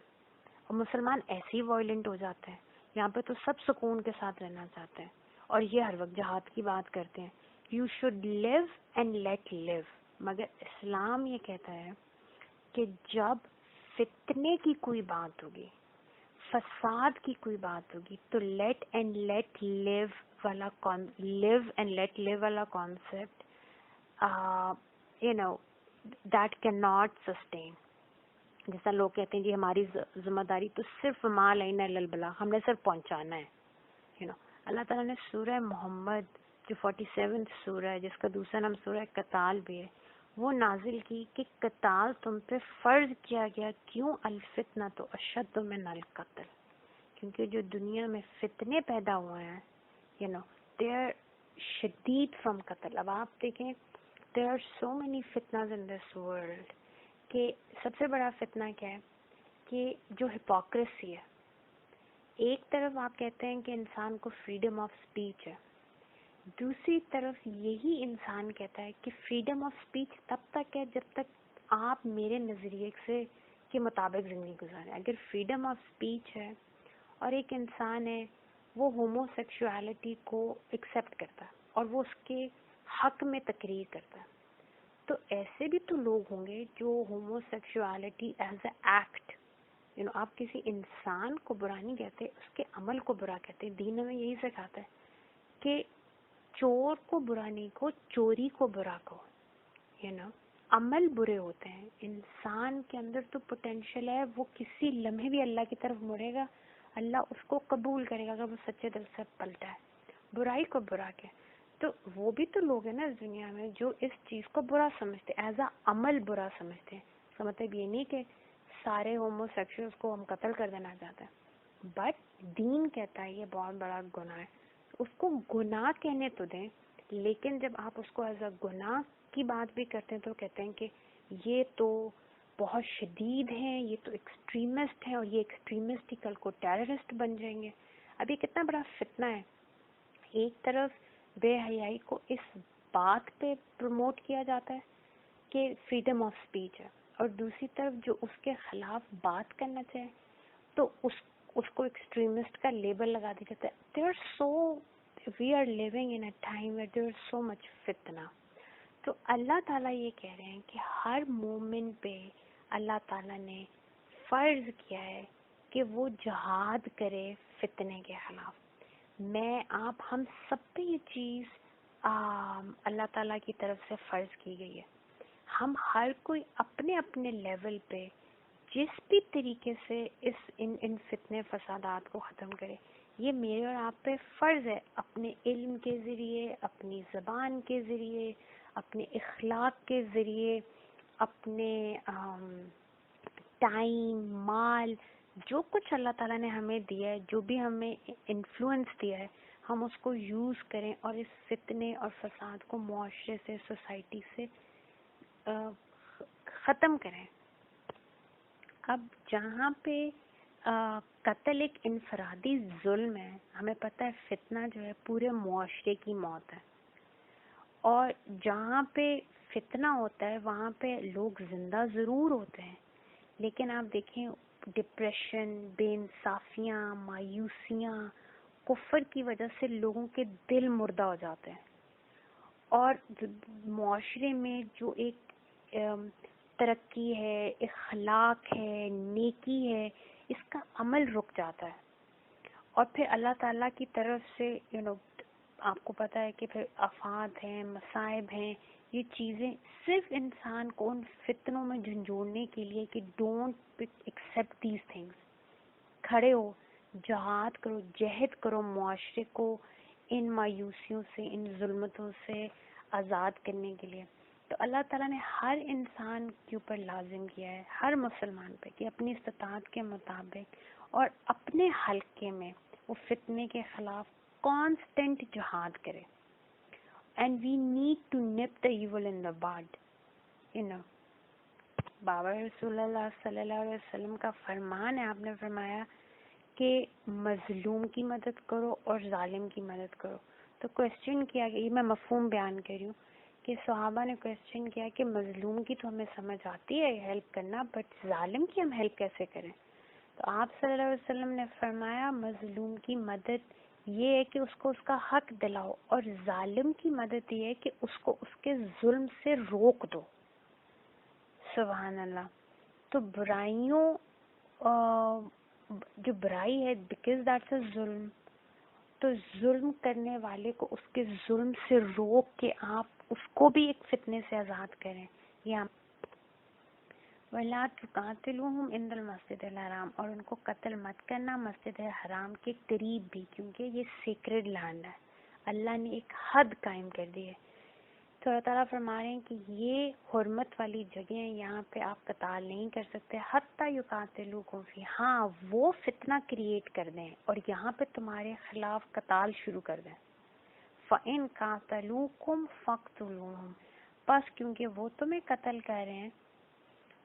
اور مسلمان ایسے ہی وائلنٹ ہو جاتے ہیں. یہاں پہ تو سب سکون کے ساتھ رہنا چاہتے ہیں اور یہ ہر وقت جہاد کی بات کرتے ہیں. You should live and let live. مگر اسلام یہ کہتا ہے کہ جب فتنے کی کوئی بات ہوگی، فساد کی کوئی بات ہوگی، تو لیٹ اینڈ لیٹ لیو والا concept that can not sustain. جیسا لوگ کہتے ہیں جی ہماری ذمہ داری تو صرف ما علینا الا البلاغ، ہم نے صرف پہنچانا ہے. اللہ تعالیٰ نے سورہ محمد جو 47 سورہ ہے، جس کا دوسرا نام سورہ قتال بھی ہے، وہ نازل کی کہ قتال تم پہ فرض کیا گیا. کیوں؟ الفتنۃ اشد من القتل. کیونکہ جو دنیا میں فتنے پیدا ہوئے ہیں they are شدید فرام قتل. اب آپ دیکھیں there are so many fitnas in this world کہ سب سے بڑا فتنہ کیا ہے کہ جو ہپوکریسی ہے. ایک طرف آپ کہتے ہیں کہ انسان کو فریڈم آف سپیچ ہے، دوسری طرف یہی انسان کہتا ہے کہ فریڈم آف سپیچ تب تک ہے جب تک آپ میرے نظریے سے کے مطابق زندگی گزاریں. اگر فریڈم آف سپیچ ہے اور ایک انسان ہے وہ ہومو سیکشوالٹی کو ایکسیپٹ کرتا ہے اور وہ اس کے حق میں تقریر کرتا ہے، تو ایسے بھی تو لوگ ہوں گے جو homo sexuality as a act, آپ کسی انسان کو برا نہیں کہتے، اس کے عمل کو برا کہتے. دین ہمیں یہی سکھاتا ہے کہ چور کو برا نہیں کہو، چوری کو برا کہو. عمل برے ہوتے ہیں. انسان کے اندر تو پوٹینشیل ہے، وہ کسی لمحے بھی اللہ کی طرف مڑے گا، اللہ اس کو قبول کرے گا اگر وہ سچے دل سے پلٹا ہے. برائی کو برا کہ تو وہ بھی تو لوگ ہیں نا اس دنیا میں جو اس چیز کو برا سمجھتے، ایز اے عمل برا سمجھتے ہیں. اس کا مطلب یہ نہیں کہ سارے ہومو سیکشولز کو ہم قتل کر دینا چاہتے ہیں، بٹ دین کہتا ہے یہ بہت بڑا گناہ ہے. اس کو گناہ کہنے تو دیں، لیکن جب آپ اس کو ایز اے گناہ کی بات بھی کرتے ہیں تو کہتے ہیں کہ یہ تو بہت شدید ہیں، یہ تو ایکسٹریمسٹ ہیں، اور یہ ایکسٹریمسٹ ہی کل کو ٹیررسٹ بن جائیں گے. اب یہ کتنا بڑا فتنہ ہے. ایک طرف بے حیائی کو اس بات پہ پروموٹ کیا جاتا ہے کہ فریڈم آف سپیچ ہے، اور دوسری طرف جو اس کے خلاف بات کرنا چاہے تو اس کو ایکسٹریمسٹ کا لیبل لگا دیا جاتا ہے. we are living in a time where there is so much فتنہ. تو اللہ تعالیٰ یہ کہہ رہے ہیں کہ ہر مومن پہ اللہ تعالیٰ نے فرض کیا ہے کہ وہ جہاد کرے فتنے کے خلاف. میں آپ ہم سب پہ یہ چیز اللہ تعالیٰ کی طرف سے فرض کی گئی ہے. ہم ہر کوئی اپنے اپنے لیول پہ جس بھی طریقے سے ان فتنے فسادات کو ختم کرے. یہ میرے اور آپ پہ فرض ہے، اپنے علم کے ذریعے، اپنی زبان کے ذریعے، اپنے اخلاق کے ذریعے، اپنے ٹائم، مال، جو کچھ اللہ تعالیٰ نے ہمیں دیا ہے، جو بھی ہمیں انفلوئنس دیا ہے، ہم اس کو یوز کریں اور اس فتنے اور فساد کو معاشرے سے، سوسائٹی سے ختم کریں. اب جہاں پہ قتل ایک انفرادی ظلم ہے، ہمیں پتہ ہے فتنہ جو ہے پورے معاشرے کی موت ہے، اور جہاں پہ فتنہ ہوتا ہے وہاں پہ لوگ زندہ ضرور ہوتے ہیں، لیکن آپ دیکھیں ڈپریشن، بے انصافیاں، مایوسیاں، کفر کی وجہ سے لوگوں کے دل مردہ ہو جاتے ہیں، اور معاشرے میں جو ایک ترقی ہے، اخلاق ہے، نیکی ہے، اس کا عمل رک جاتا ہے، اور پھر اللہ تعالیٰ کی طرف سے آپ کو پتہ ہے کہ پھر آفات ہیں، مصائب ہیں، یہ چیزیں صرف انسان کو ان فتنوں میں جھنجھوڑنے کے لیے کہ ڈونٹ ایکسیپٹ دیز تھنگس، کھڑے ہو، جہاد کرو، جہد کرو معاشرے کو ان مایوسیوں سے، ان ظلمتوں سے آزاد کرنے کے لیے۔ تو اللہ تعالیٰ نے ہر انسان کے اوپر لازم کیا ہے، ہر مسلمان پہ، کہ اپنی استطاعت کے مطابق اور اپنے حلقے میں وہ فتنے کے خلاف کانسٹنٹ جہاد کرے۔ اینڈ وی نیڈ ٹو نپ دا ایول ان دا بڈ، بابا رسول اللہ صلی اللہ علیہ وسلم کا فرمان ہے، آپ نے فرمایا کہ مظلوم کی مدد کرو اور ظالم کی مدد کرو۔ تو کوشچن کیا کہ یہ میں مفہوم بیان کر رہی ہوں کہ صحابہ نے کوشچن کیا کہ مظلوم کی تو ہمیں سمجھ آتی ہے ہیلپ کرنا، بٹ ظالم کی ہم ہیلپ کیسے کریں؟ تو آپ صلی اللہ علیہ وسلم نے فرمایا مظلوم کی مدد یہ ہے کہ اس کو اس کا حق دلاؤ، اور ظالم کی مدد یہ ہے کہ اس کو اس کے ظلم سے روک دو۔ سبحان اللہ۔ تو برائیوں جو برائی ہے بیکاز دیٹس اے ظلم، تو ظلم کرنے والے کو اس کے ظلم سے روک کے آپ اس کو بھی ایک فتنے سے آزاد کریں۔ یا وَلَا تُقَاتِلُوهُمْ عِنْدَ الْمَسْجِدِ الْحَرَامِ، اور ان کو قتل مت کرنا مسجد حرام کے قریب بھی، کیونکہ یہ سیکرڈ لینڈ ہے، اللہ نے ایک حد قائم کر دی ہے۔ تو اللہ تعالیٰ فرما رہے ہیں کہ یہ حرمت والی جگہ ہیں، یہاں پہ آپ قتال نہیں کر سکتے حتیٰ یقاتلوکم فی، ہاں وہ فتنہ کریٹ کر دیں اور یہاں پہ تمہارے خلاف قتال شروع کر دیں۔ فَإِن قَاتَلُوكُمْ فَاقْتُلُوهُمْ، بس کیونکہ وہ تمہیں قتل کر رہے ہیں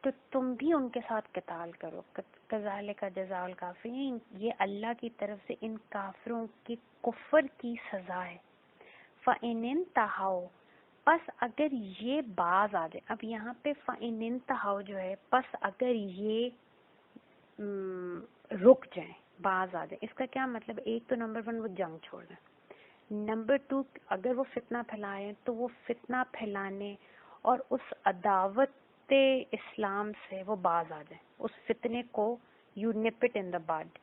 تو تم بھی ان کے ساتھ قتال کرو۔ کذالک جزاء الکافرین، یہ اللہ کی طرف سے ان کافروں کے کفر کی سزا ہے۔ فَإِنِ انتہوا، پس اگر یہ باز آ جائے، اب یہاں پہ فَإِنِ انتہوا جو ہے، پس اگر یہ رک جائیں، باز آ جائیں، اس کا کیا مطلب؟ ایک تو نمبر 1 وہ جنگ چھوڑ دیں، نمبر 2 اگر وہ فتنہ پھیلائیں تو وہ فتنہ پھیلانے اور اس عداوت اسلام سے وہ باز آ جائیں، اس فتنے کو یو نپ اٹ ان دا بڈ۔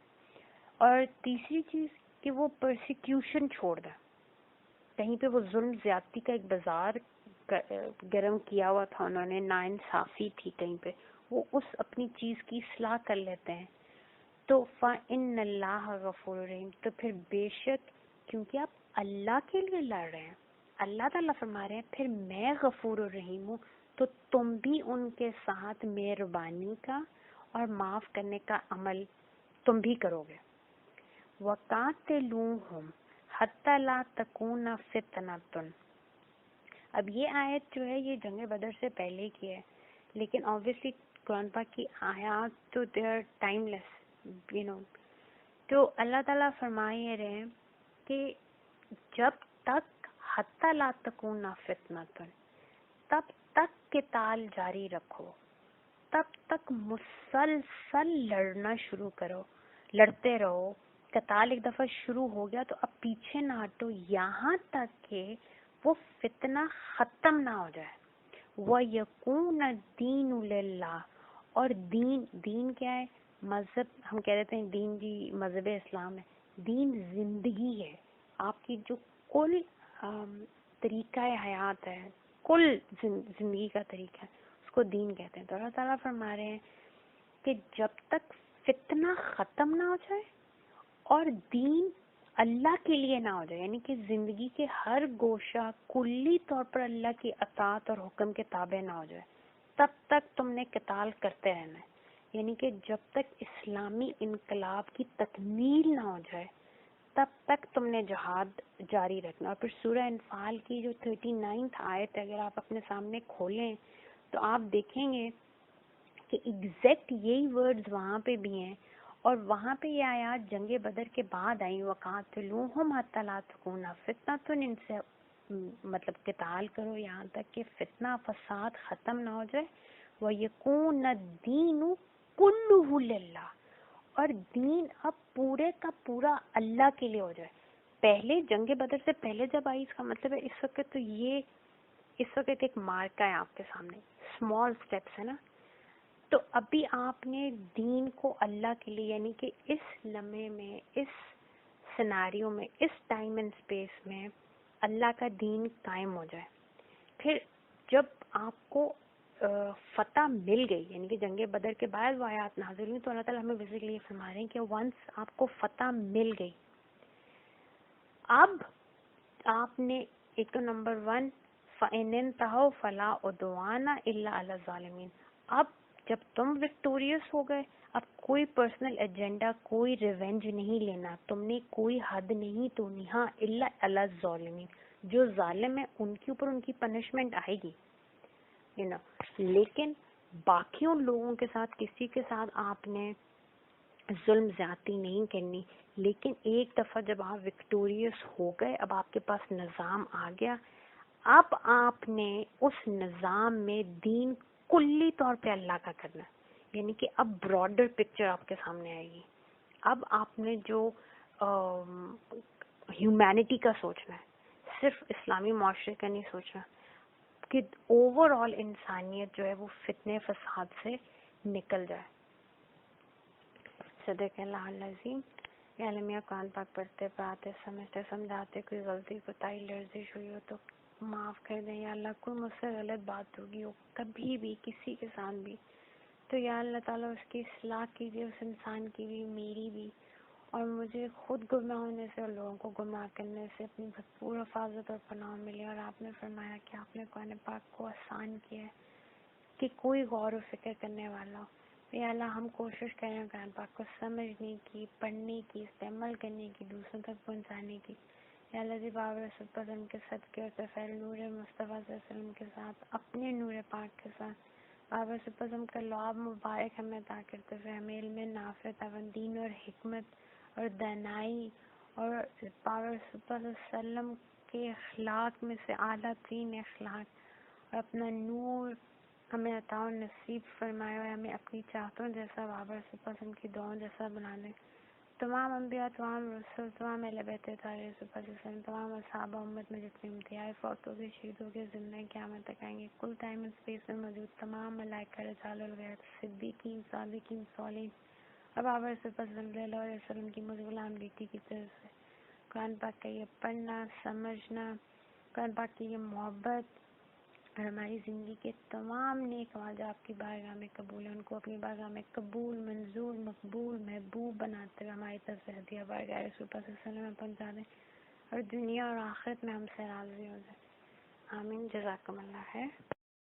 اور تیسری چیز کہ وہ پرسیکیوشن چھوڑ دیں، کہیں پہ وہ ظلم زیادتی کا ایک بازار گرم کیا ہوا تھا انہوں نے، ناانصافی تھی کہیں پہ، وہ اس اپنی چیز کی اصلاح کر لیتے ہیں۔ تو فَإِنَّ اللَّهَ غَفُورٌ رَحِيمٌ، تو پھر بے شک کیونکہ آپ اللہ کے لیے لڑ رہے ہیں، اللہ تعالیٰ فرما رہے ہیں پھر میں غفور الرحیم ہوں، تو تم بھی ان کے ساتھ مہربانی کا اور معاف کرنے کا عمل تم بھی کرو گے۔ وَقَاتِلُوهُمْ حَتَّى لَا تَكُونَ فِتْنَةٌ، اب یہ آیت جو ہے یہ جنگ بدر سے پہلے کی ہے، لیکن obviously قرآن پاک کی آیات تو they are timeless تو اللہ تعالیٰ فرما یہ رہے ہیں کہ جب تک حَتَّى لَا تَكُونَ فِتْنَةٌ، تب تک قتال جاری رکھو، تب تک مسلسل لڑنا شروع کرو، لڑتے رہو، قتال ایک دفعہ شروع ہو گیا تو اب پیچھے نہ ہٹو یہاں تک کہ وہ فتنہ ختم نہ ہو جائے۔ وَيَكُونَ الدِّينُ لِلَّهِ، اور دین کیا ہے؟ مذہب، ہم کہہ دیتے ہیں دین جی مذہب اسلام ہے، دین زندگی ہے، آپ کی جو کل طریقہ حیات ہے، کل زندگی کا طریقہ ہے، اس کو دین کہتے ہیں۔ تو اللہ تعالیٰ فرما رہے ہیں کہ جب تک فتنہ ختم نہ ہو جائے اور دین اللہ کے لیے نہ ہو جائے، یعنی کہ زندگی کے ہر گوشہ کلی طور پر اللہ کی اطاعت اور حکم کے تابع نہ ہو جائے، تب تک تم نے قتال کرتے رہنا ہے۔ یعنی کہ جب تک اسلامی انقلاب کی تکمیل نہ ہو جائے تب تک تم نے جہاد جاری رکھنا۔ اور پھر سورہ انفال کی جو 39 آیت اگر آپ اپنے سامنے کھولیں تو آپ دیکھیں گے کہ ایگزیکٹ یہی ورڈز وہاں پہ بھی ہیں، اور وہاں پہ یہ آیات جنگ بدر کے بعد آئیں، وَقَاتِلُوهُمْ حَتَّىٰ لَا تَكُونَ فِتْنَةٌ، ان سے مطلب قتال کرو یہاں تک کہ فتنہ فساد ختم نہ ہو جائے، وَيَكُونَ الدِّينُ كُلُّهُ لِلَّهِ، اور دین اب پورے کا پورا اللہ کے لیے ہو جائے. پہلے جنگ بدر سے پہلے جب آئی، اس کا مطلب ہے اس وقت تو یہ اس وقت ایک مارکا ہے آپ کے سامنے، اسمال اسٹیپس ہے نا. تو ابھی آپ نے دین کو اللہ کے لیے، یعنی کہ اس لمحے میں، اس سیناریو میں، اس ٹائم اینڈ اسپیس میں اللہ کا دین قائم ہو جائے. پھر جب آپ کو فتح مل گئی، یعنی کہ جنگ بدر کے بعد وہ آیات نازل ہوئی، تو اللہ تعالیٰ ہمیں بیسیکلی یہ فرما رہے ہیں کہ ونس آپ کو فتح مل گئی، اب آپ نے ایک تو نمبر 1 فَإِنِ انْتَهَوْا فَلَا عُدْوَانَ إِلَّا عَلَى الظَّالِمِينَ. اب جب تم وکٹوریس ہو گئے، اب کوئی پرسنل ایجنڈا، کوئی ریونج نہیں لینا، تم نے کوئی حد نہیں توڑنی. ہاں الا علی الظالمین، جو ظالم ہے ان کے اوپر ان کی پنشمنٹ آئے گی، لیکن باقیوں لوگوں کے ساتھ، کسی کے ساتھ آپ نے ظلم زیادتی نہیں کرنی. لیکن ایک دفعہ جب آپ وکٹوریس ہو گئے، اب آپ کے پاس نظام آ گیا، اب آپ نے اس نظام میں دین کلی طور پہ اللہ کا کرنا ہے، یعنی کہ اب براڈر پکچر آپ کے سامنے آئے گی. اب آپ نے جو ہیومینٹی کا سوچنا ہے، صرف اسلامی معاشرے کا نہیں سوچنا، کہ اوور آل انسانیت جو ہے وہ فتنے فساد سے نکل جائے. صدق اللہ العظیم. یا عالمیہ قرآن پاک پڑھتے پڑھاتے سمجھتے سمجھاتے کوئی غلطی کوتاہی لرزش ہوئی ہو تو معاف کر دیں. یا اللہ کوئی مجھ سے غلط بات ہوگی ہو کبھی بھی کسی کے ساتھ بھی، تو یا اللہ تعالیٰ اس کی اصلاح کیجیے، اس انسان کی بھی میری بھی، اور مجھے خود گمراہ ہونے سے اور لوگوں کو گمراہ کرنے سے اپنی بھرپور حفاظت اور پناہ ملے. اور آپ نے فرمایا کہ آپ نے قرآن پاک کو آسان کیا ہے کہ کوئی غور و فکر کرنے والا ہو. یا اللہ ہم کوشش کریں قرآن پاک کو سمجھنے کی، پڑھنے کی، استعمال کرنے کی، دوسروں تک پہنچانے کی. یا اللہ جی بابر رسول پاک کے صدقے اور تفیل نور مصطفیٰ صلی اللہ علیہ وسلم کے ساتھ، اپنے نور پاک کے ساتھ بابر رسول پاک کا لعاب مبارک ہمیں عطا کرتے ہوئے ہمیں علم نافع، دین اور حکمت اور دانائی اور بابر رسول پاک صلی اللہ علیہ وسلم کے اخلاق میں سے اعلیٰ ترین اخلاق اور اپنا نور ہمیں عطا و نصیب فرمائے، اور ہمیں اپنی چاہتوں جیسا بابر رسول پاک کی دعاؤں جیسا بنا دیں. تمام انبیاء، تمام رسول، تمام اہل بیت طاہرین رسول پاک صلی اللہ علیہ وسلم، تمام اصحابہ امت میں جتنے امتیاز فوتوں کے، شہیدوں کے، زندہ قیامت تک آئیں گے، کل ٹائم اینڈ اسپیس میں موجود تمام ملائکہ، رجال الغیب، صدیقین، صادقین، صالحین اور بابر رسول پاک صلی اللہ علیہ وسلم کی مجھ غلام بیٹی کی طرف سے قرآن پاک کا یہ پڑھنا، سمجھنا، قرآن پاک کی یہ محبت اور ہماری زندگی کے تمام نیک اعمال جو آپ کی بارگاہ میں قبول ہیں، ان کو اپنی بارگاہ میں قبول، منظور، مقبول، محبوب بناتے ہوئے ہماری طرف سے ہدیہ بارگاہ رسول پاک صلی اللہ علیہ وسلم میں پہنچا دیں، اور دنیا اور آخرت میں ہم سے راضی ہو جائیں. آمین. جزاکم اللہ خیر.